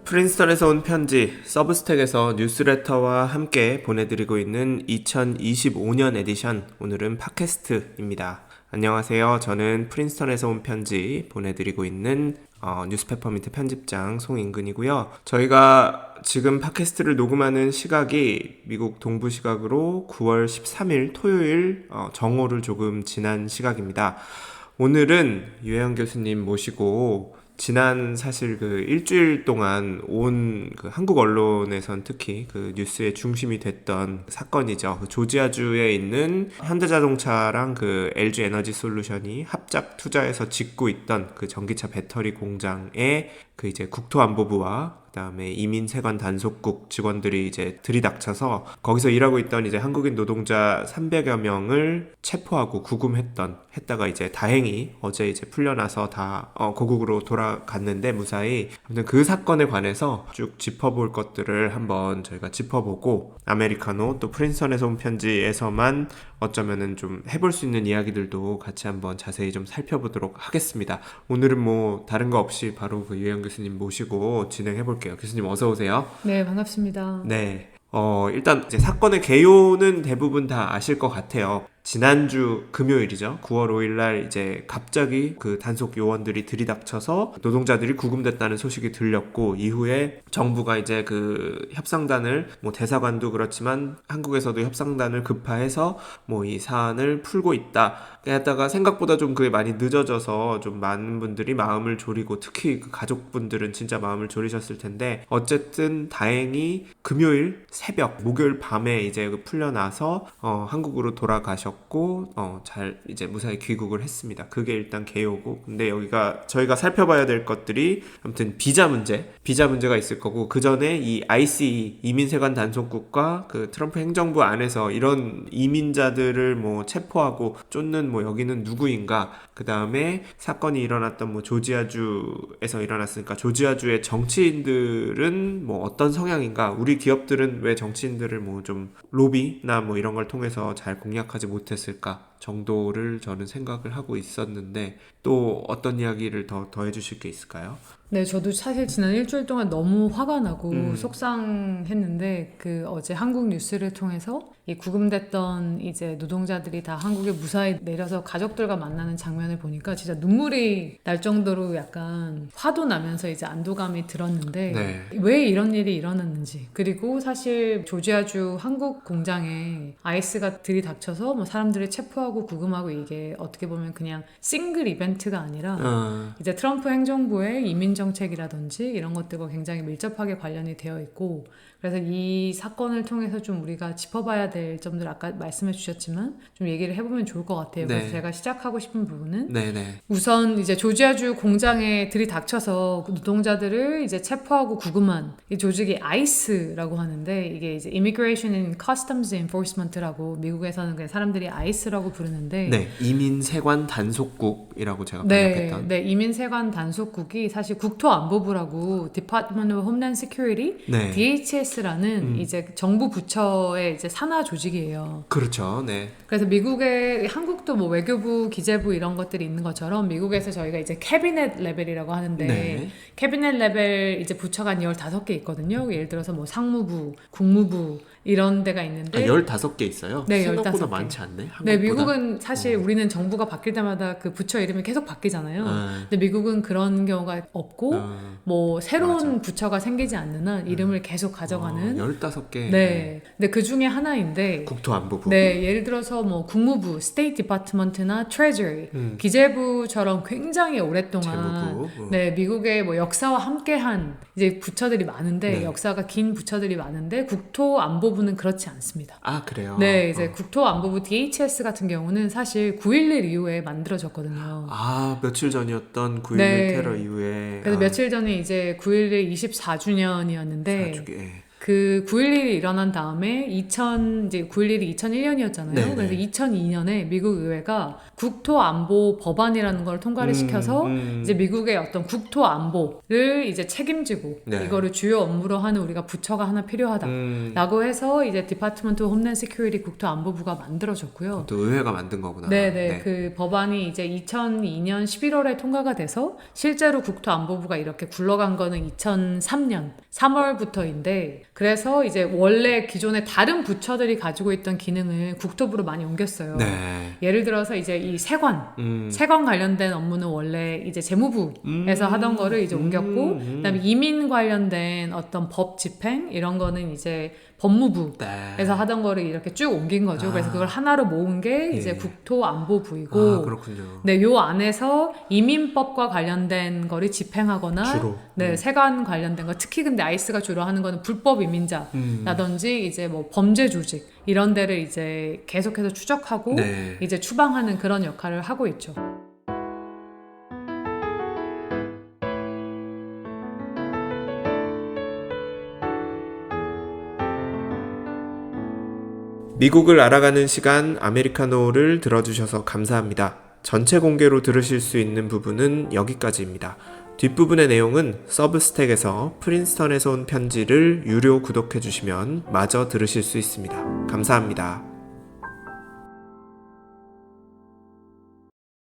프린스턴에서 온 편지, 서브스택에서 뉴스레터와 함께 보내드리고 있는 2025년 에디션, 오늘은 팟캐스트입니다. 안녕하세요. 저는 프린스턴에서 온 편지 보내드리고 있는 뉴스페퍼민트 편집장 송인근이고요. 저희가 지금 팟캐스트를 녹음하는 시각이 미국 동부 시각으로 9월 13일 토요일 정오를 조금 지난 시각입니다. 오늘은 유혜영 교수님 모시고 지난 사실 그 일주일 동안 온 그 한국 언론에선 특히 그 뉴스의 중심이 됐던 사건이죠. 그 조지아주에 있는 현대자동차랑 그 LG 에너지 솔루션이 합작 투자해서 짓고 있던 그 전기차 배터리 공장에 그 이제 국토안보부와 그다음에 이민세관 단속국 직원들이 이제 들이닥쳐서 거기서 일하고 있던 이제 한국인 노동자 300여 명을 체포하고 했다가 이제 다행히 어제 이제 풀려나서 다 고국으로 돌아갔는데 무사히. 아무튼 그 사건에 관해서 쭉 짚어볼 것들을 한번 저희가 짚어보고, 아메리카노 또 프린스턴에서 온 편지에서만 어쩌면은 좀 해볼 수 있는 이야기들도 같이 한번 자세히 좀 살펴보도록 하겠습니다. 오늘은 뭐 다른 거 없이 바로 그 유혜영 교수님 모시고 진행해 볼게요. 교수님 어서 오세요. 네, 반갑습니다. 네. 일단 이제 사건의 개요는 대부분 다 아실 것 같아요. 지난주 금요일이죠. 9월 5일 날 이제 갑자기 그 단속 요원들이 들이닥쳐서 노동자들이 구금됐다는 소식이 들렸고, 이후에 정부가 이제 그 협상단을, 뭐 대사관도 그렇지만 한국에서도 협상단을 급파해서 뭐 이 사안을 풀고 있다 했다가 생각보다 좀 그게 많이 늦어져서 좀 많은 분들이 마음을 졸이고, 특히 그 가족분들은 진짜 마음을 졸이셨을 텐데, 어쨌든 다행히 금요일 새벽, 목요일 밤에 이제 풀려나서 한국으로 돌아가셨고 잘 이제 무사히 귀국을 했습니다. 그게 일단 개요고, 근데 여기가 저희가 살펴봐야 될 것들이 아무튼 비자 문제가 있을 거고, 그 전에 이 ICE 이민세관 단속국과 그 트럼프 행정부 안에서 이런 이민자들을 뭐 체포하고 쫓는 뭐 여기는 누구인가, 그 다음에 사건이 일어났던 뭐 조지아주에서 일어났으니까 조지아주의 정치인들은 뭐 어떤 성향인가, 우리 기업들은 왜 정치인들을 뭐 좀 로비나 뭐 이런 걸 통해서 잘 공략하지 못했을까 정도를 저는 생각을 하고 있었는데, 또 어떤 이야기를 더 해주실 게 있을까요? 네, 저도 사실 지난 일주일 동안 너무 화가 나고 속상했는데, 그 어제 한국 뉴스를 통해서 이 구금됐던 이제 노동자들이 다 한국에 무사히 내려서 가족들과 만나는 장면을 보니까 진짜 눈물이 날 정도로 약간 화도 나면서 이제 안도감이 들었는데, 네. 왜 이런 일이 일어났는지, 그리고 사실 조지아주 한국 공장에 아이스가 들이닥쳐서 뭐 사람들을 체포하고 구금하고, 이게 어떻게 보면 그냥 싱글 이벤트가 아니라 이제 트럼프 행정부의 이민 정책이라든지 이런 것들과 굉장히 밀접하게 관련이 되어 있고, 그래서 이 사건을 통해서 좀 우리가 짚어봐야 될 점들 아까 말씀해 주셨지만 좀 얘기를 해보면 좋을 것 같아요. 네. 그래서 제가 시작하고 싶은 부분은 네네. 우선 이제 조지아주 공장에 들이닥쳐서 노동자들을 이제 체포하고 구금한 이 조직이 ICE라고 하는데, 이게 이제 Immigration and Customs Enforcement라고 미국에서는 그냥 사람들이 ICE라고 부르는데, 네, 이민세관 단속국이라고 제가 번역했던. 네, 이민세관 단속국이 사실 국토안보부라고 Department of Homeland Security, 네. DHS라는 이제 정부 부처의 이제 산하 조직이에요. 그렇죠. 네. 그래서 미국의 한국도 뭐 외교부, 기재부 이런 것들이 있는 것처럼 미국에서 저희가 이제 캐비넷 레벨이라고 하는데, 네. 캐비넷 레벨 이제 부처가 한 15개 있거든요. 예를 들어서 뭐 상무부, 국무부 이런 데가 있는데 15개 있어요? 네, 생각보다 15개. 많지 않네. 한국보다. 네, 미국은 사실 우리는 정부가 바뀔 때마다 그 부처 이름이 계속 바뀌잖아요. 근데 미국은 그런 경우가 없고 뭐 새로운 맞아. 부처가 생기지 않는 한 이름을 계속 가져가는 15개. 네. 근데 그 중에 하나인데, 국토안보부. 네, 예를 들어서 뭐 국무부, State Department나 Treasury, 기재부처럼 굉장히 오랫동안 재무부. 네, 미국의 뭐 역사와 함께한 이제 부처들이 많은데, 네. 역사가 긴 부처들이 많은데 국토안보부는 그렇지 않습니다. 아, 그래요? 네, 이제 국토안보부 DHS 같은 경우는 사실 9.11 이후에 만들어졌거든요. 아, 며칠 전이었던 9.11 네. 테러 이후에. 그래서 며칠 전에 이제 9.11 24주년이었는데, 그 9.11이 일어난 다음에 이제 9.11이 2001년이었잖아요. 네네. 그래서 2002년에 미국 의회가 국토안보 법안이라는 걸 통과를 시켜서 이제 미국의 어떤 국토안보를 이제 책임지고 네. 이거를 주요 업무로 하는 우리가 부처가 하나 필요하다라고 해서 이제 디파트먼트 홈랜드 시큐리티 국토안보부가 만들어졌고요. 또 의회가 만든 거구나. 네네. 그 법안이 이제 2002년 11월에 통과가 돼서 실제로 국토안보부가 이렇게 굴러간 거는 2003년 3월부터인데, 그래서 이제 원래 기존에 다른 부처들이 가지고 있던 기능을 국토부로 많이 옮겼어요. 네. 예를 들어서 이제 이 세관 관련된 업무는 원래 이제 재무부에서 하던 거를 이제 옮겼고, 그다음에 이민 관련된 어떤 법 집행 이런 거는 이제 법무부에서 네. 하던 거를 이렇게 쭉 옮긴 거죠. 그래서 그걸 하나로 모은 게 이제 예. 국토안보부이고, 그렇군요. 네, 요 안에서 이민법과 관련된 거를 집행하거나, 주로. 네, 세관 관련된 거, 특히 근데 아이스가 주로 하는 거는 불법 이민자라든지 이제 뭐 범죄 조직 이런 데를 이제 계속해서 추적하고 네. 이제 추방하는 그런 역할을 하고 있죠. 미국을 알아가는 시간 아메리카노를 들어주셔서 감사합니다. 전체 공개로 들으실 수 있는 부분은 여기까지입니다. 뒷부분의 내용은 서브스택에서 프린스턴에서 온 편지를 유료 구독해주시면 마저 들으실 수 있습니다. 감사합니다.